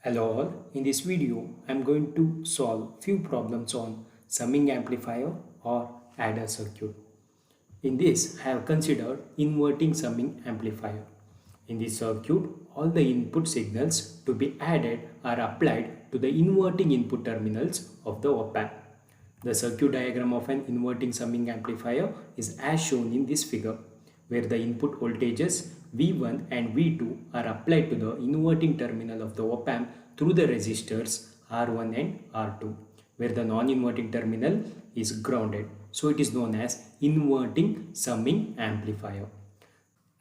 Hello all, in this video I am going to solve few problems on summing amplifier or adder circuit. In this I have considered inverting summing amplifier. In this circuit all the input signals to be added are applied to the inverting input terminals of the op-amp. The circuit diagram of an inverting summing amplifier is as shown in this figure, where the input voltages V1 and V2 are applied to the inverting terminal of the op-amp through the resistors R1 and R2, where the non-inverting terminal is grounded. So it is known as inverting summing amplifier.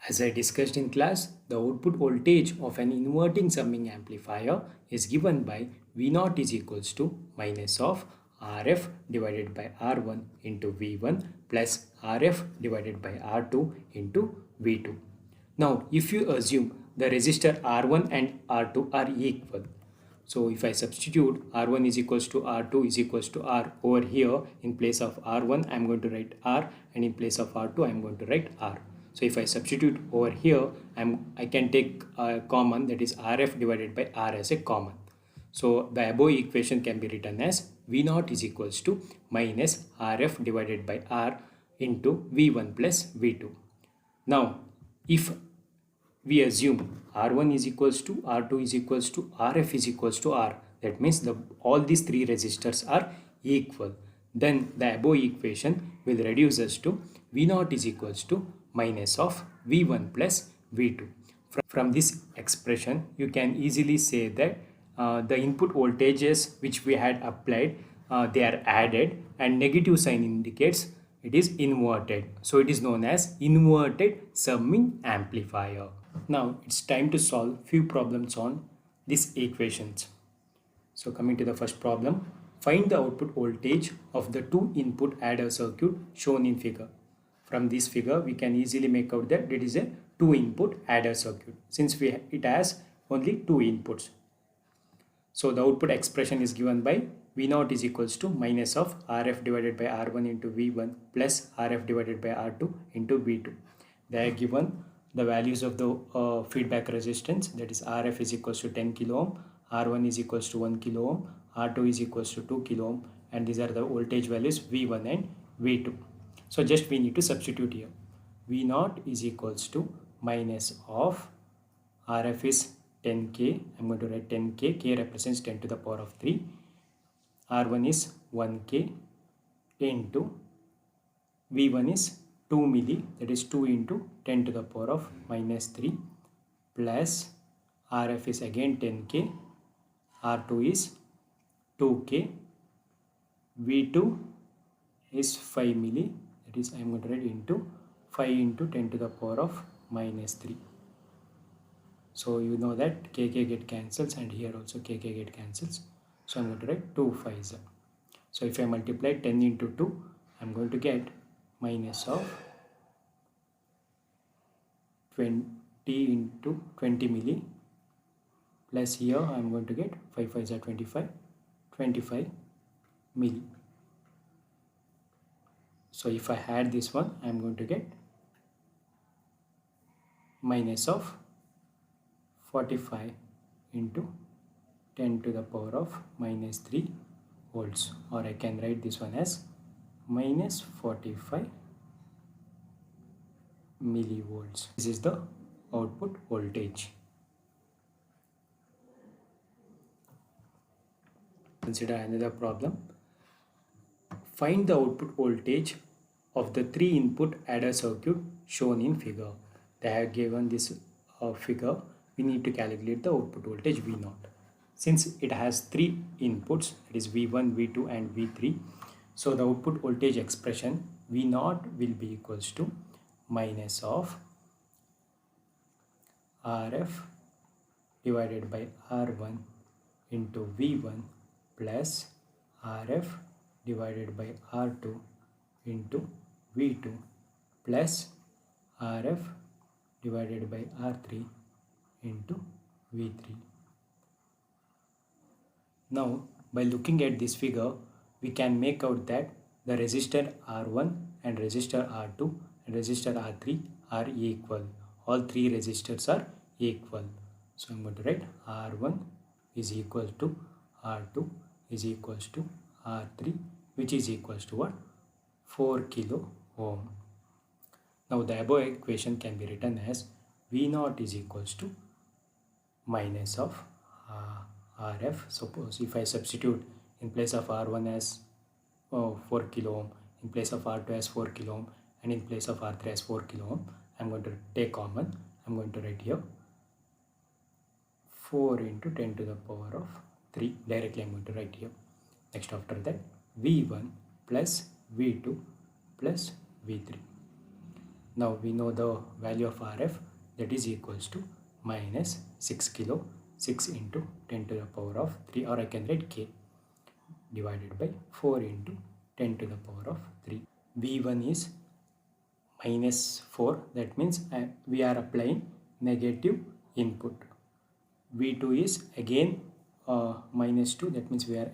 As I discussed in class, the output voltage of an inverting summing amplifier is given by V0 is equals to minus of Rf divided by R1 into V1 plus Rf divided by R2 into V2. Now, if you assume the resistor R1 and R2 are equal, so if I substitute R1 is equals to R2 is equals to R over here, in place of R1 I am going to write R, and in place of R2 I am going to write R. So if I substitute over here, I can take a common, that is Rf divided by R as a common. So the above equation can be written as V0 is equals to minus Rf divided by R into V1 plus V2. Now if we assume R1 is equals to R2 is equals to Rf is equals to R, that means all these three resistors are equal, then the above equation will reduce us to V0 is equals to minus of V1 plus V2. From this expression you can easily say that the input voltages which we had applied, they are added, and negative sign indicates it is inverted. So it is known as inverted summing amplifier. Now it's time to solve few problems on these equations. So coming to the first problem, find the output voltage of the two input adder circuit shown in figure. From this figure we can easily make out that it is a two input adder circuit, since it has only two inputs. So the output expression is given by V0 is equals to minus of Rf divided by R1 into V1 plus Rf divided by R2 into V2. They are given the values of the feedback resistance, that is Rf is equals to 10 kilo ohm, R1 is equals to 1 kilo ohm, R2 is equals to 2 kilo ohm, and these are the voltage values V1 and V2. So just we need to substitute here. V0 is equals to minus of Rf is 10k, I'm going to write 10k, k represents 10 to the power of 3, R1 is 1k into V1 is 2 milli, that is 2 into 10 to the power of minus 3, plus Rf is again 10k, R2 is 2k, V2 is 5 milli, that is I am going to write into 5 into 10 to the power of minus 3. So you know that kk get cancels, and here also kk get cancels. So I'm going to write 2 5s. So if I multiply 10 into 2, I'm going to get minus of 20 into 20 milli, plus here I'm going to get 5 5s are 25 milli. So if I add this one, I'm going to get minus of 45 into 10 to the power of minus 3 volts, or I can write this one as minus 45 millivolts. This is the output voltage. Consider another problem. Find the output voltage of the three input adder circuit shown in figure. They have given this figure. We need to calculate the output voltage V0. Since it has three inputs, it is V1, V2 and V3. So the output voltage expression V0 will be equals to minus of Rf divided by R1 into V1 plus Rf divided by R2 into V2 plus Rf divided by R3 into V3. Now by looking at this figure, we can make out that the resistor R1 and resistor R2 and resistor R3 are equal. All three resistors are equal. So I'm going to write R1 is equal to R2 is equals to R3, which is equals to what? 4 kilo ohm. Now the above equation can be written as V0 is equals to minus of Rf. Suppose if I substitute in place of R1 as 4 kilo ohm, in place of R2 as 4 kilo ohm, and in place of R3 as 4 kilo ohm, I'm going to take common. I'm going to write here 4 into 10 to the power of 3. Directly I'm going to write here. Next after that, V1 plus V2 plus V3. Now we know the value of Rf, that is equals to minus 6 kilo, 6 into 10 to the power of 3, or I can write K, divided by 4 into 10 to the power of 3. V1 is minus 4, that means we are applying negative input. V2 is again minus 2, that means we are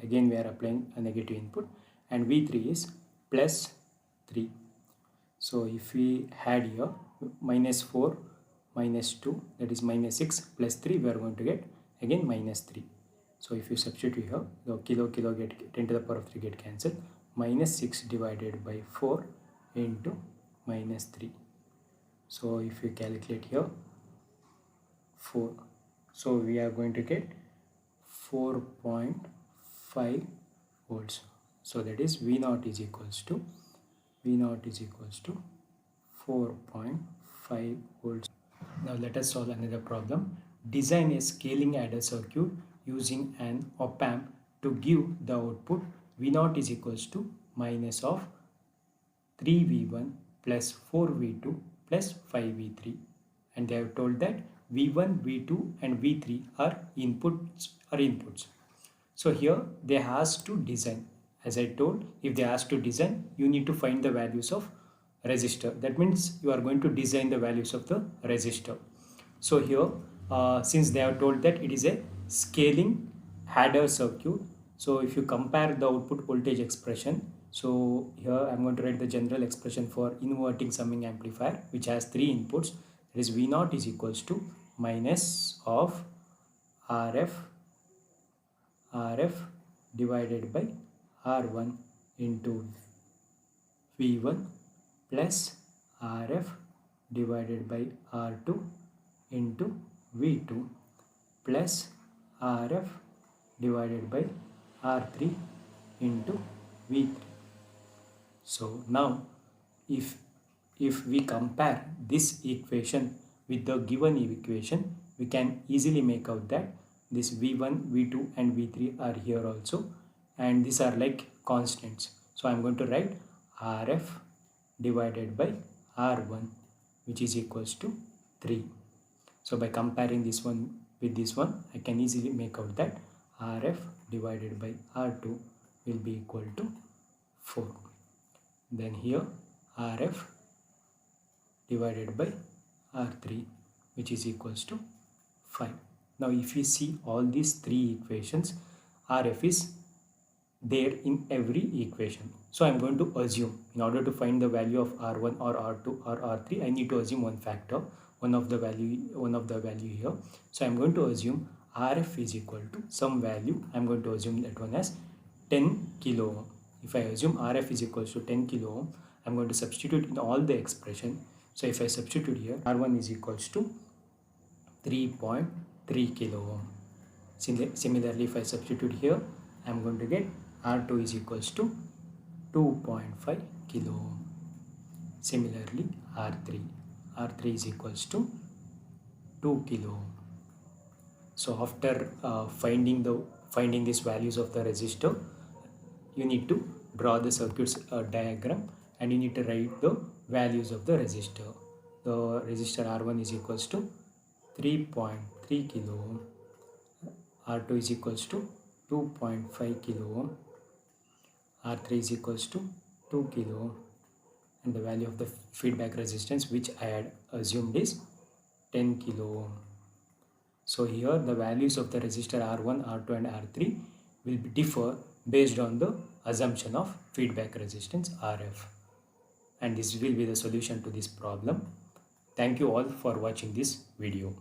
applying a negative input, and V3 is plus 3. So if we add here minus 4 minus 2, that is minus 6 plus 3, we are going to get again minus 3. So if you substitute here, the kilo get 10 to the power of 3 get cancelled. Minus 6 divided by 4 into minus 3. So if you calculate here 4, so we are going to get 4.5 volts. So that is V0 is equals to 4.5 volts. Now let us solve another problem. Design a scaling adder circuit using an op-amp to give the output V0 is equals to minus of 3V1 plus 4V2 plus 5V3, and they have told that V1, V2 and V3 are inputs. So here they asked to design. As I told, if they ask to design, you need to find the values of resistor. That means you are going to design the values of the resistor. So here since they have told that it is a scaling adder circuit, so if you compare the output voltage expression, so here I'm going to write the general expression for inverting summing amplifier, which has 3 inputs. That is V0 is equals to minus of Rf divided by R1 into V1 plus Rf divided by R2 into V2 plus Rf divided by R3 into V3. So now if we compare this equation with the given equation, we can easily make out that this V1, V2 and V3 are here also, and these are like constants. So I am going to write Rf divided by R1, which is equals to 3. So by comparing this one with this one, I can easily make out that Rf divided by R2 will be equal to 4. Then here Rf divided by R3, which is equals to 5. Now if we see all these 3 equations, Rf is there in every equation. So I am going to assume, in order to find the value of R1 or R2 or R3, I need to assume one factor, one of the value here. So I am going to assume Rf is equal to some value. I am going to assume that one as 10 kilo ohm. If I assume Rf is equal to 10 kilo ohm, I am going to substitute in all the expression. So if I substitute here, R1 is equals to 3.3 kilo ohm. Similarly, if I substitute here, I am going to get R2 is equals to 2.5 kilo ohm. Similarly, R3 is equals to 2 kilo ohm. So after finding these values of the resistor, you need to draw the circuit's diagram, and you need to write the values of the resistor. The resistor R1 is equals to 3.3 kilo ohm, R2 is equals to 2.5 kilo ohm, R3 is equals to 2 kilo ohm, and the value of the feedback resistance, which I had assumed, is 10 kilo ohm. So here the values of the resistor R1, R2 and R3 will differ based on the assumption of feedback resistance Rf. And this will be the solution to this problem. Thank you all for watching this video.